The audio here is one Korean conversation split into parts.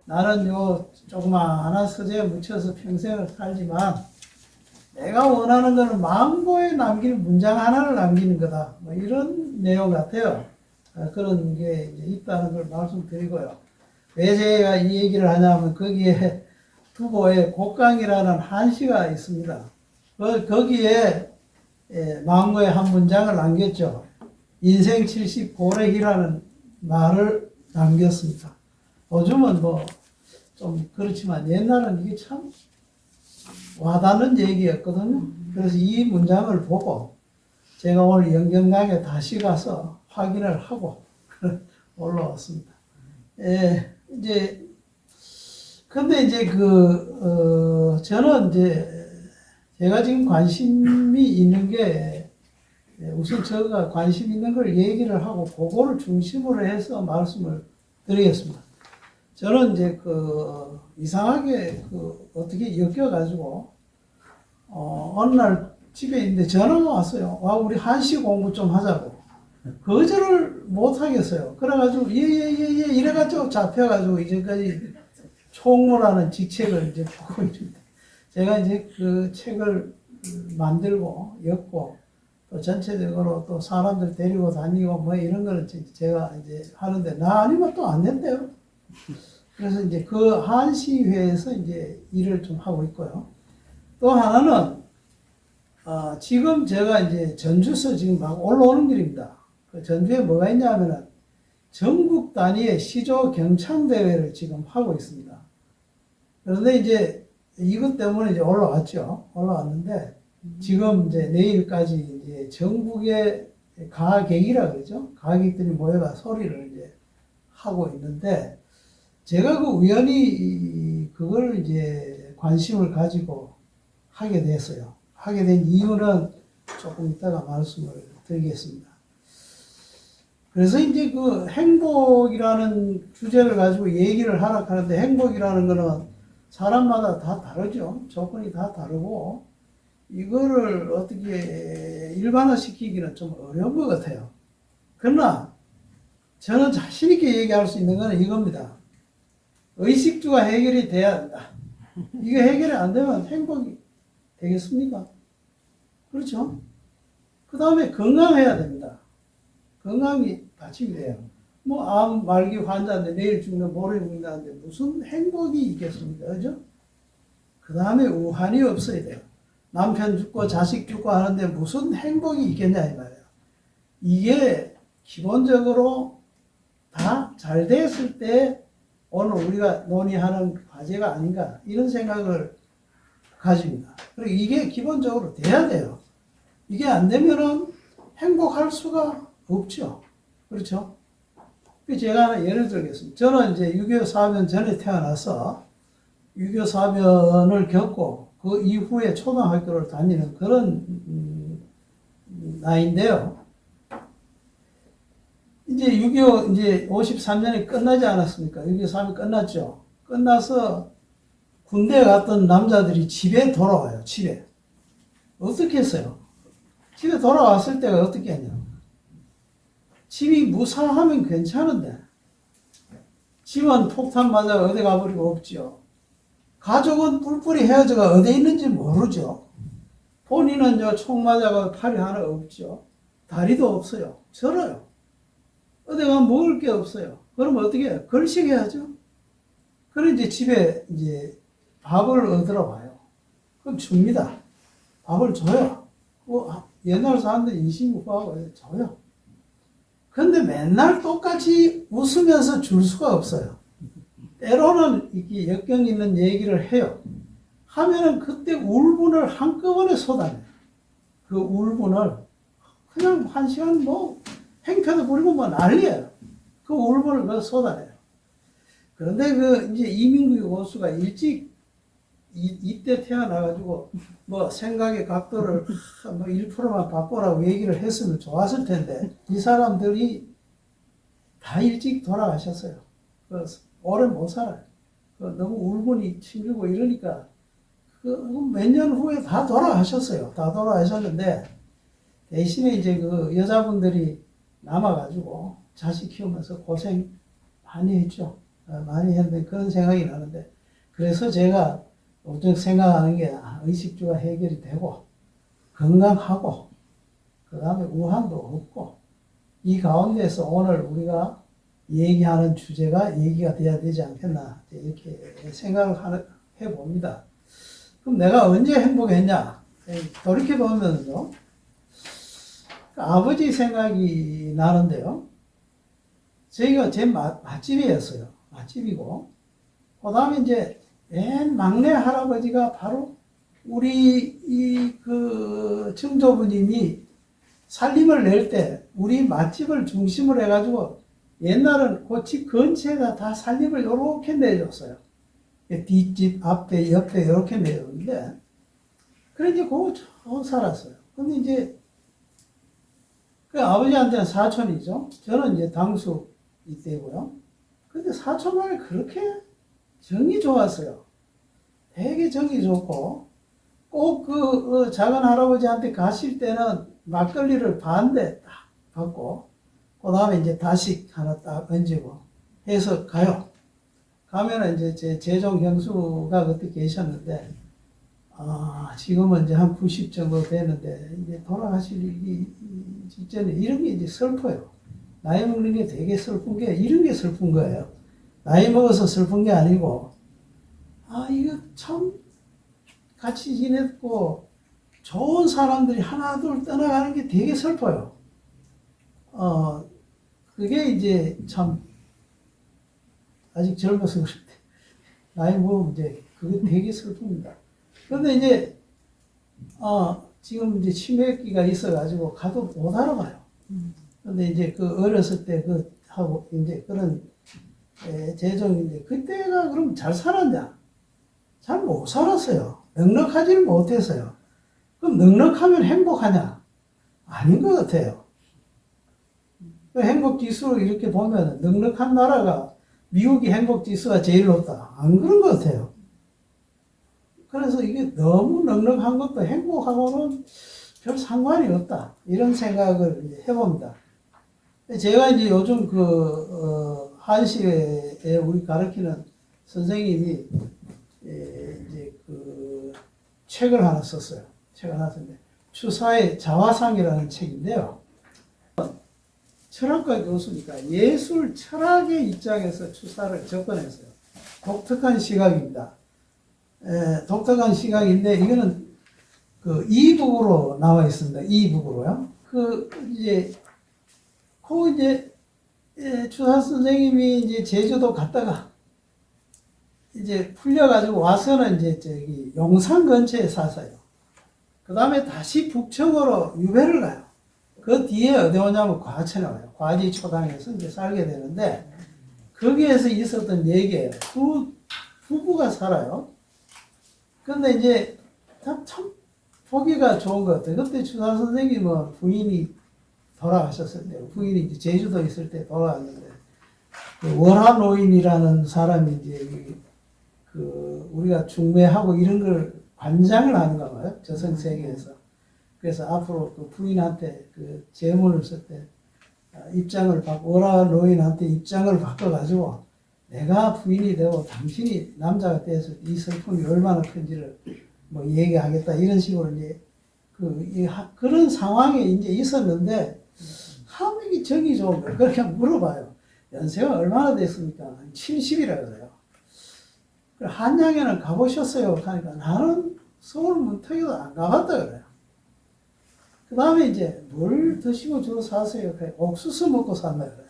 나는 요 조그마한 서재에 묻혀서 평생을 살지만 내가 원하는 거는 망고에 남길 문장 하나를 남기는 거다. 뭐 이런 내용 같아요. 그런 게 이제 있다는 걸 말씀드리고요. 왜 제가 이 얘기를 하냐면 거기에 두보에 곡강이라는 한시가 있습니다. 거기에 망고에 한 문장을 남겼죠. 인생 70 고래희라는 말을 남겼습니다. 요즘은 뭐 좀 그렇지만 옛날은 이게 참 와닿는 얘기였거든요. 그래서 이 문장을 보고 제가 오늘 영경강에 다시 가서 확인을 하고 올라왔습니다. 이제 근데 이제 저는 이제 제가 지금 관심이 있는 게 우선 제가 관심 있는 걸 얘기를 하고 그거를 중심으로 해서 말씀을 드리겠습니다. 저는 이제 이상하게 어떻게 엮여가지고 어느 날 집에 있는데 전화가 왔어요. 와, 우리 한시 공부 좀 하자고. 거절을 못 하겠어요. 그래가지고 예 이래가지고 잡혀가지고 이제까지 총무라는 직책을 이제 하고 있는데 제가 이제 그 책을 만들고 엮고 또 전체적으로 또 사람들 데리고 다니고 뭐 이런 거를 제가 이제 하는데 나 아니면 또 안 된대요. 그래서 이제 그 한시회에서 이제 일을 좀 하고 있고요. 또 하나는 지금 제가 이제 전주서 지금 막 올라오는 길입니다. 그 전주에 뭐가 있냐 하면은 전국 단위의 시조 경창 대회를 지금 하고 있습니다. 그런데 이제 이것 때문에 이제 올라왔는데 지금 이제 내일까지 이제 전국의 가객이라 그러죠. 가객들이 모여가 소리를 이제 하고 있는데 제가 우연히 그걸 이제 관심을 가지고 하게 됐어요. 하게 된 이유는 조금 이따가 말씀을 드리겠습니다. 그래서 이제 행복이라는 주제를 가지고 얘기를 하라 하는데 행복이라는 거는 사람마다 다 다르죠. 조건이 다 다르고 이거를 어떻게 일반화시키기는 좀 어려운 것 같아요. 그러나 저는 자신 있게 얘기할 수 있는 거는 이겁니다. 의식주가 해결이 돼야 한다. 이게 해결이 안 되면 행복이 되겠습니까? 그렇죠? 그 다음에 건강해야 됩니다. 건강이 받침이 돼요. 뭐 암 말기 환자인데 내일 죽는 모레 죽는다는데 무슨 행복이 있겠습니까? 그죠? 그 다음에 우환이 없어야 돼요. 남편 죽고 자식 죽고 하는데 무슨 행복이 있겠냐 이 말이에요. 이게 기본적으로 다 잘 됐을 때 오늘 우리가 논의하는 과제가 아닌가 이런 생각을 가집니다. 그리고 이게 기본적으로 돼야 돼요. 이게 안 되면은 행복할 수가 없죠. 그렇죠? 제가 하나 예를 들겠습니다. 저는 이제 6.25 사변 전에 태어나서 6.25 사변을 겪고 그 이후에 초등학교를 다니는 그런 나이인데요. 이제 6.25 이제 53년이 끝나지 않았습니까? 6.25 사변이 끝났죠. 끝나서 군대에 갔던 남자들이 집에 돌아와요. 집에. 어떻게 했어요? 집에 돌아왔을 때가 어떻게 했냐? 집이 무사하면 괜찮은데 집은 폭탄 맞아 어디 가버리고 없죠. 가족은 뿔뿔이 헤어져가 어디 있는지 모르죠. 본인은 총 맞아가 팔이 하나 없죠. 다리도 없어요. 절어요. 어디 가면 먹을 게 없어요. 그러면 어떻게 해요? 걸식해야죠. 그럼 이제 집에 이제 밥을 얻으러 와요. 그럼 줍니다. 밥을 줘요. 옛날 사람들 인신국가하고 줘요. 근데 맨날 똑같이 웃으면서 줄 수가 없어요. 때로는 이렇게 역경 있는 얘기를 해요. 하면은 그때 울분을 한꺼번에 쏟아내요. 그 울분을 그냥 한 시간 행패도 부리고 난리예요. 그 울분을 쏟아내요. 그런데 이제 이민국의 고수가 일찍 이때 태어나가지고 생각의 각도를 1%만 바꾸라고 얘기를 했으면 좋았을 텐데 이 사람들이 다 일찍 돌아가셨어요. 오래 못 살아요. 너무 울분이 침들고 이러니까 몇 년 후에 다 돌아가셨어요. 다 돌아가셨는데 대신에 이제 여자분들이 남아가지고 자식 키우면서 고생 많이 했죠. 많이 했는데 그런 생각이 나는데 그래서 제가 오죽 생각하는 게 의식주가 해결이 되고 건강하고 그 다음에 우환도 없고 이 가운데서 오늘 우리가 얘기하는 주제가 얘기가 돼야 되지 않겠나 이렇게 생각을 해봅니다. 그럼 내가 언제 행복했냐? 돌이켜보면요. 아버지 생각이 나는데요. 저희가 제 맛집이었어요. 맛집이고. 그 다음에 이제 맨 막내 할아버지가 바로 우리 그 증조부님이 살림을 낼 때 우리 맛집을 중심으로 해가지고 옛날은 그 집 근처에다 다 살림을 이렇게 내줬어요. 뒷집, 앞에, 옆에 이렇게 내줬는데 그래 이제 그거 잘 살았어요. 근데 이제 그 아버지한테는 사촌이죠. 저는 이제 당수 이때고요. 근데 사촌만에 그렇게 정이 좋았어요. 되게 정이 좋고 꼭 그 작은 할아버지한테 가실 때는 막걸리를 반대 딱 받고 그 다음에 이제 다식 하나 딱 얹고 해서 가요. 가면은 이제 제 재종 형수가 그때 계셨는데 지금은 이제 한 90 정도 되는데 이제 돌아가시기 직전에 이런 게 이제 슬퍼요. 나이 먹는 게 되게 슬픈 게 이런 게 슬픈 거예요. 나이 먹어서 슬픈 게 아니고 이거 참 같이 지냈고 좋은 사람들이 하나둘 떠나가는 게 되게 슬퍼요. 그게 이제 참 아직 젊어서 그런데 나이 먹으면 이제 그게 되게 슬픕니다. 그런데 이제 지금 이제 치매기가 있어가지고 가도 못 알아봐요. 근데 이제 그 어렸을 때 그 하고 이제 그런 재정인데 그때가 그럼 잘 살았냐? 잘 못 살았어요. 넉넉하지는 못했어요. 그럼 넉넉하면 행복하냐? 아닌 것 같아요. 행복 지수를 이렇게 보면 넉넉한 나라가 미국이 행복 지수가 제일 높다. 안 그런 것 같아요. 그래서 이게 너무 넉넉한 것도 행복하고는 별 상관이 없다. 이런 생각을 해봅니다. 제가 이제 요즘 한시에 우리 가르치는 선생님이 이제 그 책을 하나 썼어요. 책을 하나 썼는데 추사의 자화상이라는 책인데요. 철학과 교수니까 예술 철학의 입장에서 추사를 접근했어요. 독특한 시각입니다. 독특한 시각인데 이거는 그 이북으로 나와 있습니다. 이북으로요. 이제 추사 선생님이 이제 제주도 갔다가 이제 풀려가지고 와서는 이제 저기 용산 근처에 사서요. 그 다음에 다시 북쪽으로 유배를 가요. 그 뒤에 어디 오냐면 과천에 와요. 과지초당에서 이제 살게 되는데 거기에서 있었던 얘기예요. 부부가 살아요. 근데 이제 참 보기가 좋은 것 같아요. 그때 추사 선생님은 부인이 돌아가셨을 때, 부인이 이제 제주도 있을 때 돌아갔는데, 그 월화노인이라는 사람이 이제 우리가 중매하고 이런 걸 관장을 하는가 봐요. 저승세계에서. 그래서 앞으로 그 부인한테 그 재물을 쓸 때 입장을 월화노인한테 입장을 바꿔가지고 내가 부인이 되고 당신이 남자가 돼서 이 슬픔이 얼마나 큰지를 뭐 얘기하겠다 이런 식으로 이제 그런 상황에 이제 있었는데 하물이 정이 좋은 거예요. 그렇게 물어봐요. 연세가 얼마나 됐습니까? 70이라 그래요. 한양에는 가보셨어요? 하니까 나는 서울 문턱에도 안 가봤다 그래요. 그 다음에 이제 뭘 드시고 주로 사세요? 옥수수 먹고 산다 그래요.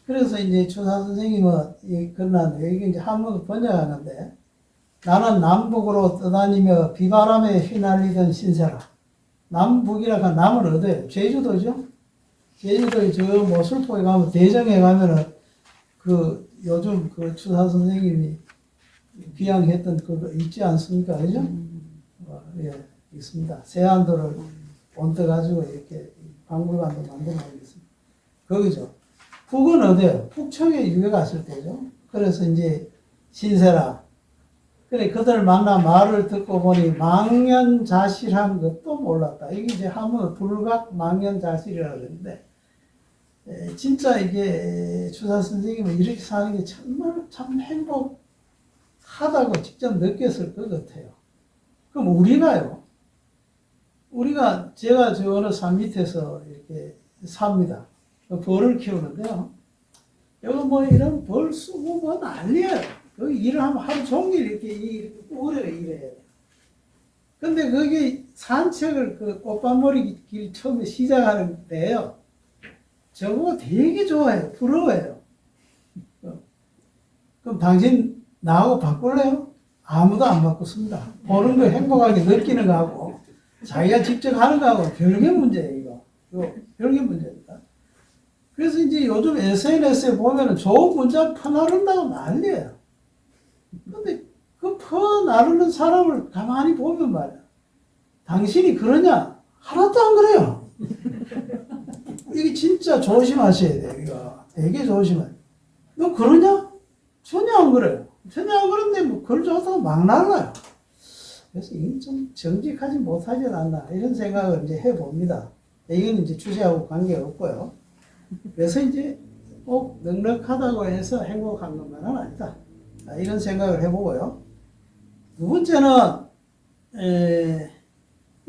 그래서 이제 추사 선생님은 끝났는데 이게 이제 한문으로 번역하는데 나는 남북으로 떠다니며 비바람에 휘날리던 신세라. 남북이라고 하면 남은 어디예요? 제주도죠? 제주도에 저 모술포에 가면 대정에 가면은 요즘 추사 선생님이 귀향했던 그거 있지 않습니까? 그죠? 예, 있습니다. 세안도를 얹어가지고 이렇게 박물관도 만들어놓고 있습니다. 거기죠. 북은 어디예요? 북청에 유해 갔을 때죠. 그래서 이제 신세라. 그래, 그들 만나 말을 듣고 보니 망연자실한 것도 몰랐다. 이게 이제 하면 불각 망연자실이라고 그러는데, 진짜 이게 주사 선생님은 이렇게 사는 게 정말 참 행복하다고 직접 느꼈을 것 같아요. 그럼 우리가요? 제가 저 어느 산 밑에서 이렇게 삽니다. 벌을 키우는데요. 여기 뭐 이런 벌 쓰고 뭐 난리예요. 여기 일을 하면 하루 종일 이렇게 오래 일해야 돼요. 근데 거기 산책을 그 꽃밭머리 길 처음에 시작하는 데요. 저거 되게 좋아해요. 부러워해요. 그럼 당신 나하고 바꿀래요? 아무도 안 바꿨습니다. 보는 거 행복하게 느끼는 거하고 자기가 직접 하는 거하고 별개 문제예요, 이거. 별개 문제입니다. 그래서 이제 요즘 SNS에 보면은 좋은 문자 퍼나른다고 난리예요. 근데 그 퍼나르는 사람을 가만히 보면 말이야. 당신이 그러냐? 하나도 안 그래요. 이게 진짜 조심하셔야 돼요, 이거. 되게 조심해. 너 그러냐? 전혀 안 그래요. 전혀 안 그런데 뭐 글 좋다고 막 날라요. 그래서 이건 좀 정직하지 못하지 않나 이런 생각을 이제 해봅니다. 이건 이제 주제하고 관계가 없고요. 그래서 이제 꼭 넉넉하다고 해서 행복한 것만은 아니다. 이런 생각을 해보고요. 두 번째는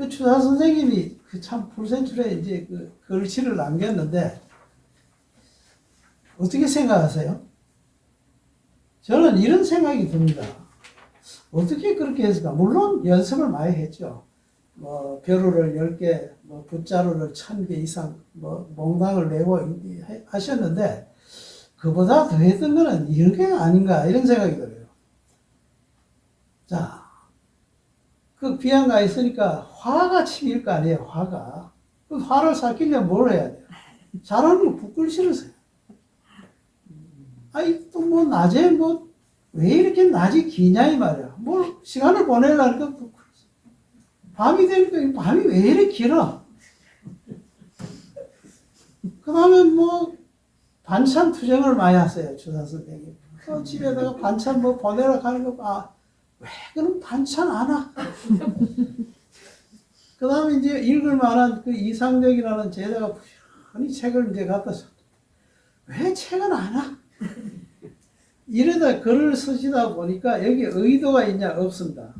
추사 선생님이 그 참 풀센출에 이제 그 글씨를 남겼는데 어떻게 생각하세요? 저는 이런 생각이 듭니다. 어떻게 그렇게 했을까? 물론 연습을 많이 했죠. 뭐 벼루를 10개, 뭐 붓자루를 1000개 이상 뭐 몽땅을 내고 하셨는데 그보다 더 했던 거는 이게 아닌가 이런 생각이 들어요. 자, 그 비양가 있으니까 화가 치밀 거 아니에요, 화가. 그 화를 삭히려면 뭘 해야 돼요? 잘하는 거 붓글씨를 써요. 아니, 또 뭐 낮에 뭐 왜 이렇게 낮이 기냐 이 말이야. 뭘 시간을 보내려니까 붓글씨. 밤이 되니까 밤이 왜 이렇게 길어? 그 다음에 뭐 반찬 투정을 많이 하세요, 주사 선생님. 집에다가 반찬 뭐 보내라 하는 거, 왜 그럼 반찬 안 와? 그 다음에 이제 읽을 만한 그 이상적이라는 제자가 부지런히 책을 이제 갖다 줘. 왜 책은 안 와? 이러다 글을 쓰시다 보니까 여기 의도가 있냐? 없습니다.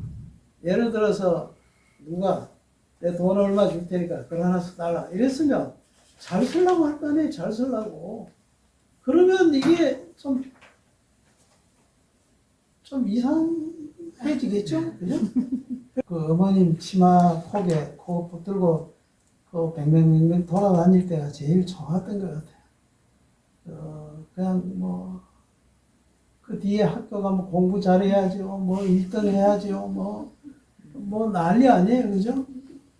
예를 들어서 누가 내 돈 얼마 줄 테니까 글 하나 써달라. 이랬으면 잘 쓰려고 할 거 아니에요. 잘 쓰려고. 그러면 이게 좀 이상해지겠죠? 그죠? 그 어머님 치마 폭에 코 붙들고 그 뱅뱅뱅뱅 돌아다닐 때가 제일 좋았던 것 같아요. 그냥 뭐 그 뒤에 학교 가면 공부 잘해야죠. 뭐 1등 해야죠. 뭐 난리 아니에요. 그죠?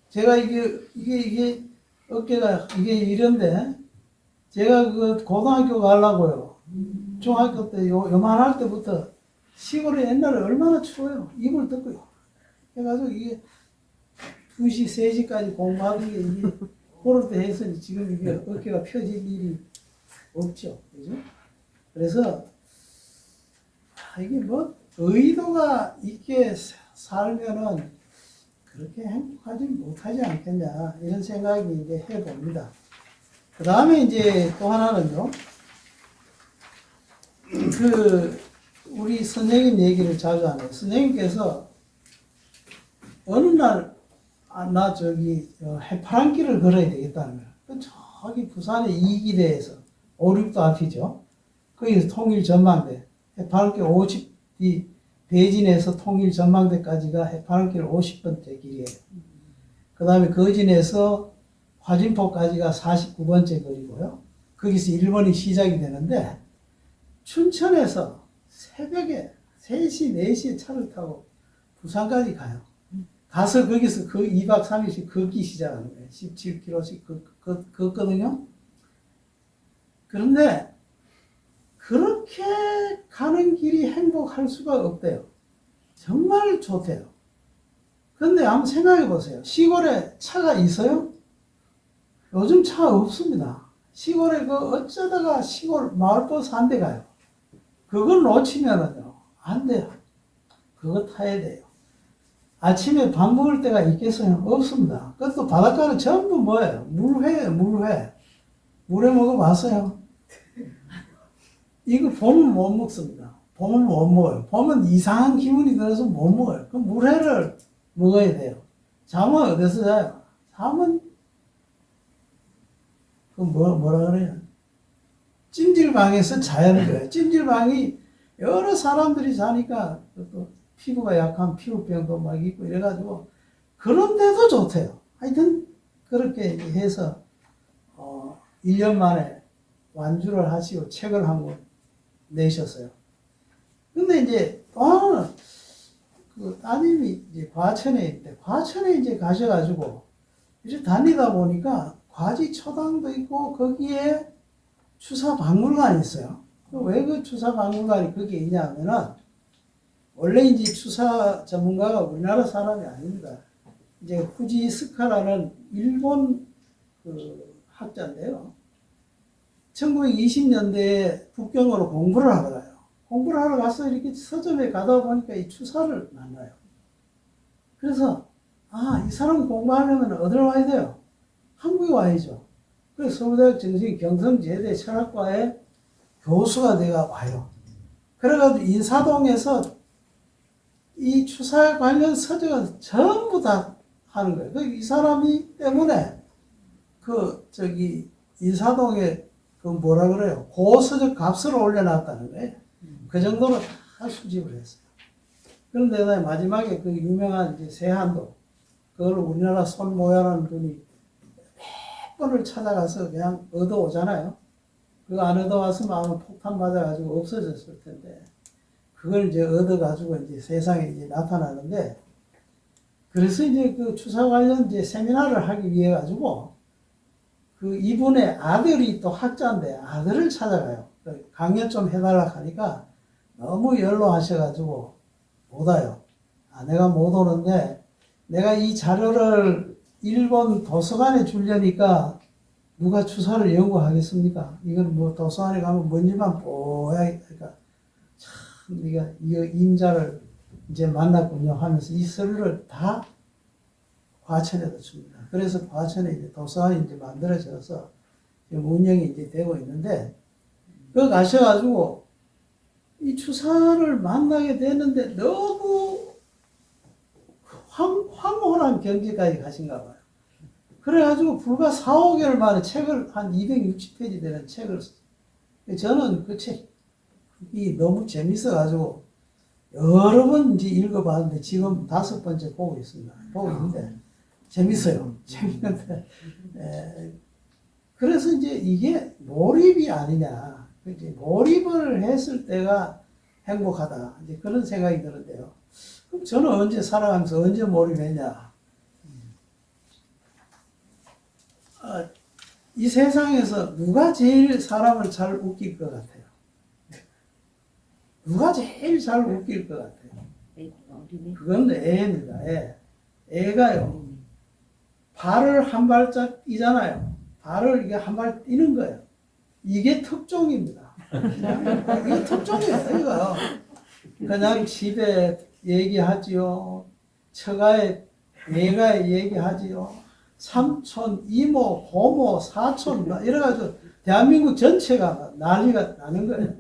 제가 이게 어깨가 이게 이런데 제가 그 고등학교 가려고요. 중학교 때 요만할 때부터 시골에 옛날에 얼마나 추워요. 이불 덮고요. 해가지고 이게 2시, 3시까지 공부하는 게 이게 그럴 때 해서 지금 이게 어깨가 펴질 일이 없죠. 그죠? 그래서 이게 뭐 의도가 있게 살면은 그렇게 행복하지 못하지 않겠냐 이런 생각이 이제 해봅니다. 그 다음에 이제 또 하나는요. 우리 선생님 얘기를 자주 하네요. 선생님께서 어느 날 나 저기 해파랑길을 걸어야 되겠다는 거예요. 저기 부산의 이기대에서 5, 6도 앞이죠. 거기서 통일전망대 해파랑길 50뒤 대진에서 통일전망대까지가 해파랑길 50번째 길이에요. 그 다음에 거진에서 화진포까지가 49번째 거리고요. 거기서 1번이 시작이 되는데 춘천에서 새벽에 3시, 4시에 차를 타고 부산까지 가요. 가서 거기서 그 2박 3일씩 걷기 시작하는 거예요. 17km씩 걷거든요. 그런데 그렇게 가는 길이 행복할 수가 없대요. 정말 좋대요. 그런데 한번 생각해 보세요. 시골에 차가 있어요? 요즘 차 없습니다. 시골에 어쩌다가 시골 마을버스 한 대 가요. 그걸 놓치면은요, 안 돼요. 그거 타야 돼요. 아침에 밥 먹을 때가 있겠어요? 없습니다. 그것도 바닷가는 전부 뭐예요? 물회예요, 물회. 물회 먹어봤어요? 이거 보면 못 먹습니다. 보면 못 먹어요. 보면 이상한 기분이 들어서 못 먹어요. 그럼 물회를 먹어야 돼요. 잠은 어디서 자요? 잠은 그 뭐라 그래요? 찜질방에서 자는 거예요. 찜질방이 여러 사람들이 자니까 또 피부가 약한 피부병도 막 있고 이래가지고 그런데도 좋대요. 하여튼 그렇게 해서 1년 만에 완주를 하시고 책을 한 권 내셨어요. 근데 이제 또 하나는 그 따님이 이제 과천에 있대. 과천에 이제 가셔가지고 이제 다니다 보니까 과지 초당도 있고 거기에 추사박물관이 있어요. 왜 그 추사박물관이 거기에 있냐면은 원래 이제 추사 전문가가 우리나라 사람이 아닙니다. 이제 후지스카라는 일본 그 학자인데요. 1920년대에 북경으로 공부를 하러 가요. 공부를 하러 가서 이렇게 서점에 가다 보니까 이 추사를 만나요. 그래서 이 사람 공부하려면 어디로 와야 돼요? 한국에 와야죠. 그래서 서울대학 정신 경성제대 철학과에 교수가 돼가 와요. 그래가지고 인사동에서 이 추사 관련 서적은 전부 다 하는 거예요. 이 사람이 때문에 인사동에 그 뭐라 그래요? 고서적 값을 올려놨다는 거예요. 그 정도로 다 수집을 했어요. 그런데 마지막에 그 유명한 이제 세한도, 그걸 우리나라 손모야라는 분이 몇 번을 찾아가서 그냥 얻어오잖아요. 그거 안 얻어왔으면 아마 폭탄 맞아가지고 없어졌을 텐데, 그걸 이제 얻어가지고 이제 세상에 이제 나타나는데, 그래서 이제 그 추사 관련 이제 세미나를 하기 위해 가지고, 그 이분의 아들이 또 학자인데 아들을 찾아가요. 강연 좀 해달라 하니까 너무 연로하셔가지고 못 와요. 내가 못 오는데 내가 이 자료를 일본 도서관에 주려니까 누가 추사를 연구하겠습니까? 이건 뭐 도서관에 가면 뭔지만 뽀야. 그러니까 참 네가 이 임자를 이제 만났군요 하면서 이 서류를 다 과천에다 줍니다. 그래서 과천에 이제 도서관이 이제 만들어져서 운영이 이제 되고 있는데, 거기 가셔가지고 이 추사를 만나게 되는데 너무 황홀한 경지까지 가신가 봐요. 그래가지고 불과 4, 5개월 만에 책을 한 260페이지 되는 책을 저는 그 책이 너무 재밌어가지고 여러 번 이제 읽어봤는데 지금 5번째 보고 있습니다. 보고 있는데 재밌어요. 재밌는데 그래서 이제 이게 몰입이 아니냐. 이제 몰입을 했을 때가 행복하다. 이제 그런 생각이 드는데요. 그럼 저는 언제 살아가면서 언제 몰입했냐? 이 세상에서 누가 제일 사람을 잘 웃길 것 같아요? 누가 제일 잘 웃길 것 같아요? 그건 애입니다. 애가요. 발을 한 발짝 뛰잖아요. 발을 이게 한 발 뛰는 거예요. 이게 특종입니다. 이게 특종이에요, 이거요. 그냥 집에 얘기하지요. 처가에, 외가에 얘기하지요. 삼촌, 이모, 고모, 사촌, 이래가지고 대한민국 전체가 난리가 나는 거예요.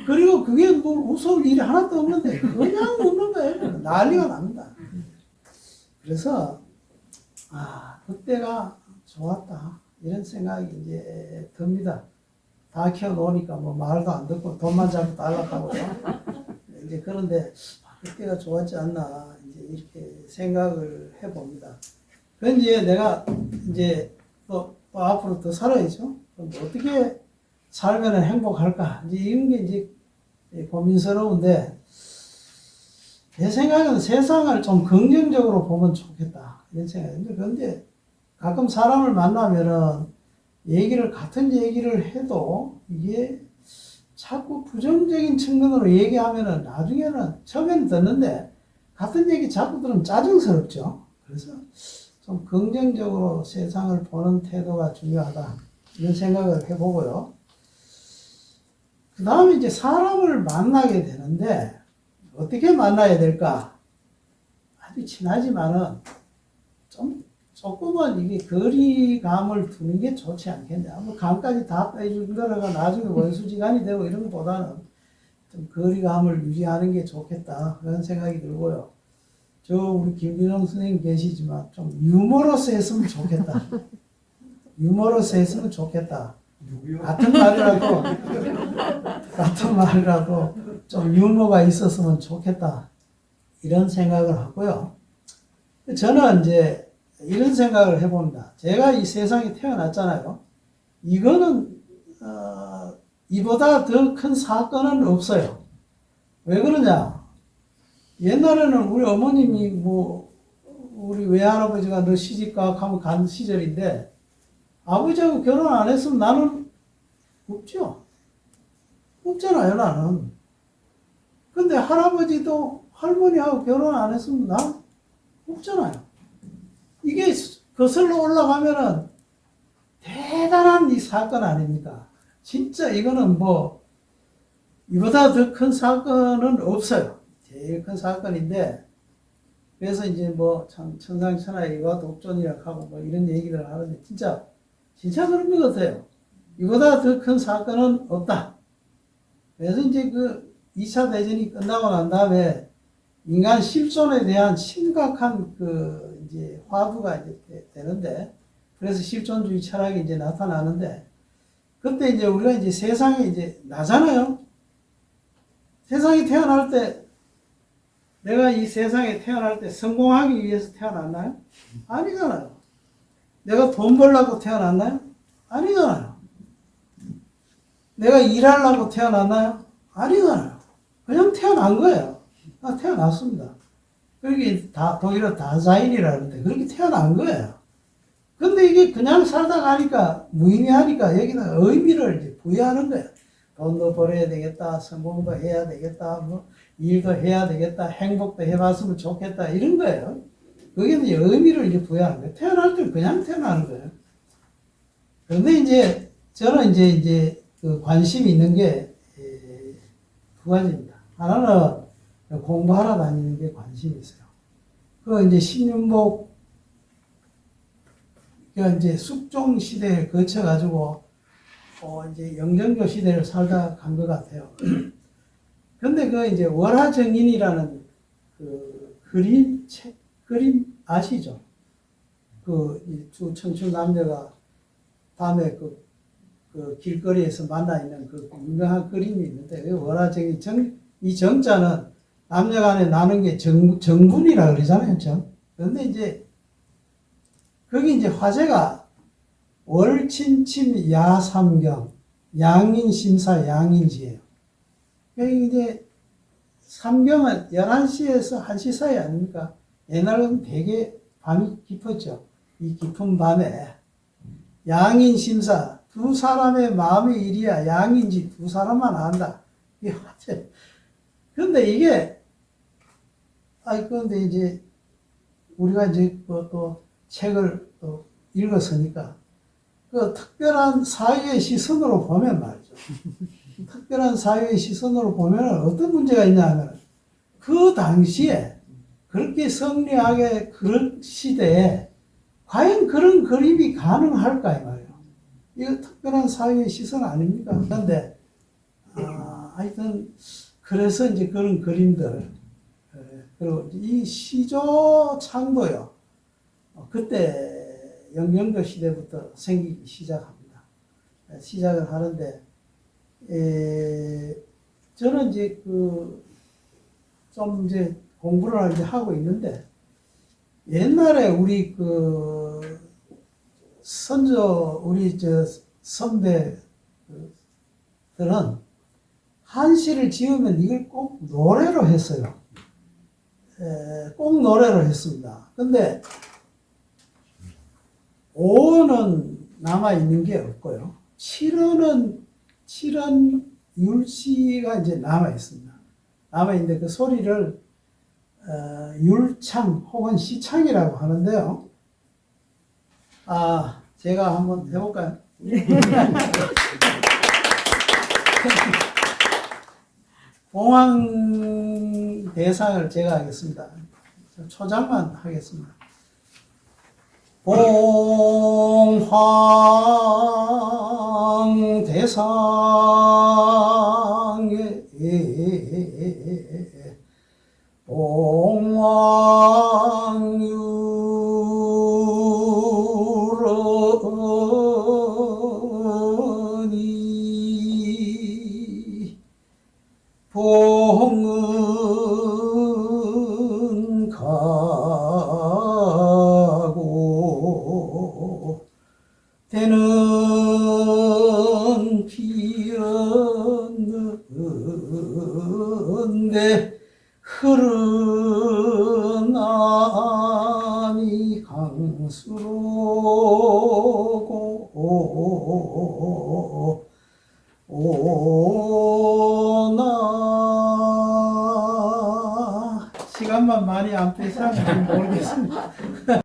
그리고 그게 뭐 웃을 일이 하나도 없는데 그냥 웃는 거예요. 난리가 납니다. 그래서 그때가 좋았다 이런 생각이 이제 듭니다. 다 키워놓으니까 뭐 말도 안 듣고 돈만 잡고 달락하고요. 이제 그런데 그때가 좋았지 않나 이제 이렇게 생각을 해봅니다. 그런데 내가 이제 또 앞으로 더 살아야죠. 그럼 어떻게 살면 행복할까? 이제 이런 게 이제 고민스러운데, 제 생각은 세상을 좀 긍정적으로 보면 좋겠다. 이런 생각인데, 그런데 가끔 사람을 만나면은 같은 얘기를 해도 이게 자꾸 부정적인 측면으로 얘기하면은 나중에는 처음에는 듣는데 같은 얘기 자꾸 들으면 짜증스럽죠. 그래서 좀 긍정적으로 세상을 보는 태도가 중요하다. 이런 생각을 해보고요. 그 다음에 이제 사람을 만나게 되는데 어떻게 만나야 될까? 아주 친하지만은 좀 조금은 이게 거리감을 두는 게 좋지 않겠냐. 뭐 감까지 다 빼준 거라가 나중에 원수지간이 되고 이런 것보다는 좀 거리감을 유지하는 게 좋겠다. 그런 생각이 들고요. 저 우리 김균영 선생님 계시지만 좀 유머러스 했으면 좋겠다. 유머러스 했으면 좋겠다. 같은 말이라도 좀 유머가 있었으면 좋겠다. 이런 생각을 하고요. 저는 이제 이런 생각을 해봅니다. 제가 이 세상에 태어났잖아요. 이거는 이보다 더 큰 사건은 없어요. 왜 그러냐? 옛날에는 우리 어머님이 뭐 우리 외할아버지가 너 시집가 하면 간 시절인데 아버지하고 결혼 안 했으면 나는 없죠. 없잖아요, 나는. 근데 할아버지도 할머니하고 결혼 안 했으면 난 없잖아요. 이게 거슬러 올라가면은 대단한 이 사건 아닙니까? 진짜 이거는 뭐 이보다 더 큰 사건은 없어요. 제일 큰 사건인데 그래서 이제 뭐 참 천상천하이와 독존이라고 하고 뭐 이런 얘기를 하는데 진짜 그런 것 같아요. 이보다 더 큰 사건은 없다. 그래서 이제 그 2차 대전이 끝나고 난 다음에 인간 실존에 대한 심각한 그 이제 화두가 이제 되는데 그래서 실존주의 철학이 이제 나타나는데 그때 이제 우리가 이제 세상에 이제 나잖아요. 세상에 태어날 때 내가 이 세상에 태어날 때 성공하기 위해서 태어났나요? 아니잖아요. 내가 돈 벌려고 태어났나요? 아니잖아요. 내가 일하려고 태어났나요? 아니잖아요. 그냥 태어난 거예요. 나 태어났습니다. 그렇게 독일어 다자인이라는데 그렇게 태어난 거예요. 근데 이게 그냥 살다 가니까 무의미하니까 여기다 의미를 이제 부여하는 거예요. 돈도 벌어야 되겠다, 성공도 해야 되겠다, 뭐 일도 해야 되겠다, 행복도 해봤으면 좋겠다 이런 거예요. 그게 이제 의미를 이제 부여하는 거예요. 태어날 때 그냥 태어나는 거예요. 그런데 이제 저는 이제 그 관심이 있는 게 두 가지입니다. 하나는 공부하러 다니는 게 관심이 있어요. 그 이제 신윤복 이제 숙종 시대를 거쳐가지고 이제 영정교 시대를 살다 간 것 같아요. 근데 그 이제 월화정인이라는 그 그림 아시죠? 그 두 청춘 남녀가 밤에 그 길거리에서 만나 있는 그 유명한 그림이 있는데 그 월화정인 이 정자는 남녀 간에 나눈 게 정분이라 그러잖아요. 그런데 이제 거기 이제 화제가 월친침 야삼경 양인심사 양인지예요. 여기 이제 삼경은 11시에서 1시 사이 아닙니까? 옛날은 되게 밤이 깊었죠. 이 깊은 밤에 양인심사 두 사람의 마음의 일이야 양인지 두 사람만 안다. 이게 화제. 근데 이게 그런데 이제 우리가 이제 또 책을 또 읽었으니까 그 특별한 사유의 시선으로 보면 말이죠. 특별한 사유의 시선으로 보면 어떤 문제가 있냐 하면 그 당시에 그렇게 성리하게 그런 시대에 과연 그런 그림이 가능할까 이 말이에요. 이거 특별한 사유의 시선 아닙니까? 그런데 하여튼 그래서 이제 그런 그림들 그리고 이 시조 창도요. 그때 영경교 시대부터 생기기 시작합니다. 시작을 하는데 저는 이제 좀 이제 공부를 이제 하고 있는데 옛날에 우리 우리 선배들은 한시를 지으면 이걸 꼭 노래로 했어요. 꼭 노래로 했습니다. 근데 오어는 남아있는 게 없고요. 칠언 율시가 이제 남아있습니다. 남아있는데 그 소리를 율창 혹은 시창이라고 하는데요. 제가 한번 해볼까요? 봉황 대상을 제가 하겠습니다. 초장만 하겠습니다. 봉황대상에 봉황유러니 봉은 가고 때는 피었는데 흐르나니 강수로고 오나 시간만 많이 안 뺏으면 모르겠습니다.